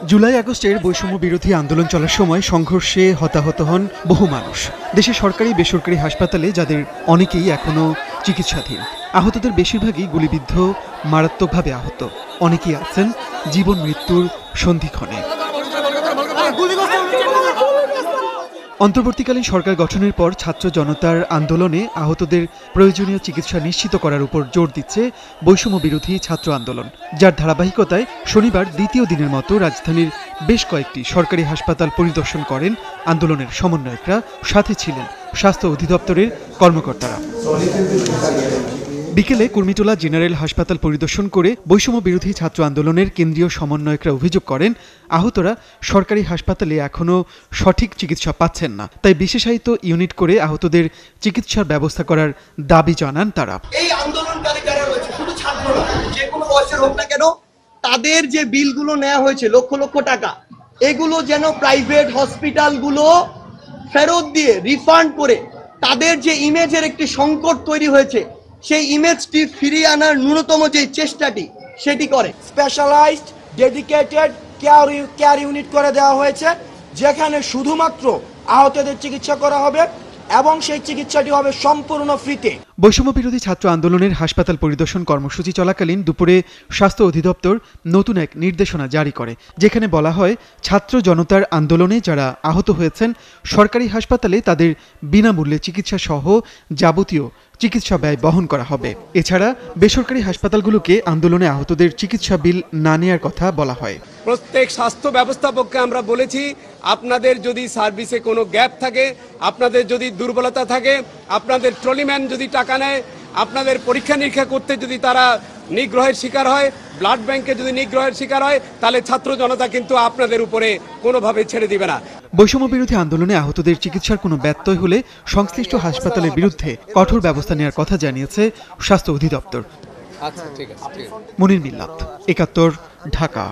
জুলাই আগস্টের বৈষম্য বিরোধী আন্দোলন চলার সময় সংঘর্ষে হতাহত হন বহু মানুষ। দেশে সরকারি বেসরকারি হাসপাতালে যাদের অনেকেই এখনো চিকিৎসাধীন। আহতদের বেশিরভাগই গুলিবিদ্ধ, মারাত্মকভাবে আহত। অনেকেই আছেন জীবন মৃত্যুর সন্ধিক্ষণে। অন্তর্বর্তীকালীন সরকার গঠনের পর ছাত্র জনতার আন্দোলনে আহতদের প্রয়োজনীয় চিকিৎসা নিশ্চিত করার উপর জোর দিচ্ছে বৈষম্য বিরোধী ছাত্র আন্দোলন, যার ধারাবাহিকতায় শনিবার দ্বিতীয় দিনের মতো রাজধানীর বেশ কয়েকটি সরকারি হাসপাতাল পরিদর্শন করেন আন্দোলনের সমন্বয়করা। সাথে ছিলেন স্বাস্থ্য অধিদপ্তরের কর্মকর্তারা। বিকেলে কুর্মিটোলা জেনারেল হাসপাতাল পরিদর্শন করে বৈষম্য বিরোধী ছাত্র আন্দোলনের কেন্দ্রীয় সমন্বয়করা অভিযোগ করেন, আহতরা সরকারি হাসপাতালে এখনো সঠিক চিকিৎসা পাচ্ছেন না। তাই বিশেষায়িত ইউনিট করে আহতদের চিকিৎসার ব্যবস্থা করার দাবি জানান তারা। এই আন্দোলনকারী যারা রয়েছে, শুধু ছাত্ররা, যে কোনো বয়সের হোক না কেন, তাদের যে বিলগুলো নেওয়া হয়েছে লক্ষ লক্ষ টাকা, এগুলো যেন প্রাইভেট হসপিটালগুলো ফেরত দিয়ে রিফান্ড করে তাদের যে ইমেজের একটি সংকট তৈরি হয়েছে সেই ইমেজটি ফিরিয়ে আনার ন্যূনতম যে চেষ্টাটি সেটি করে। স্পেশালাইজড ডেডিকেটেড কেয়ার ইউনিট করে দেওয়া হয়েছে, যেখানে শুধুমাত্র আহতদের চিকিৎসা করা হবে এবং সেই চিকিৎসাটি হবে সম্পূর্ণ ফ্রিতে। বৈষম্য বিরোধী ছাত্র আন্দোলনের হাসপাতাল পরিদর্শন কর্মসূচি চলাকালীন দুপুরে স্বাস্থ্য অধিদপ্তর নতুন এক নির্দেশনা জারি করে, যেখানে বলা হয় ছাত্র জনতার আন্দোলনে যারা আহত হয়েছেন সরকারি হাসপাতালে তাদের বিনামূল্যে চিকিৎসা সহ যাবতীয় চিকিৎসা ব্যয় বহন করা হবে। এছাড়া বেসরকারি হাসপাতালগুলোকে আন্দোলনে আহতদের চিকিৎসা বিল না নেওয়ার কথা বলা হয়। প্রত্যেক স্বাস্থ্য ব্যবস্থাপককে আমরা বলেছি, আপনাদের যদি সার্ভিসে কোনো গ্যাপ থাকে, আপনাদের যদি দুর্বলতা থাকে, আপনাদের ট্রলিম্যান যদি টাকা নেয়, আপনাদের পরীক্ষা নিরীক্ষা করতে যদি তারা নিগ্রহের শিকার হয়, ব্লাড ব্যাংকে যদি নিগ্রহের শিকার হয়, তাহলে ছাত্র জনতা কিন্তু আপনাদের উপরে কোনোভাবে ছেড়ে দিবে না। বৈষম্য বিরোধী আন্দোলনে আহতদের চিকিৎসার কোনো ব্যত্যয় হলে সংশ্লিষ্ট হাসপাতালের বিরুদ্ধে কঠোর ব্যবস্থা নেওয়ার কথা জানিয়েছে স্বাস্থ্য অধিদপ্তর। আচ্ছা, ঠিক আছে। মনির মিল্লাত, ৭১, ঢাকা।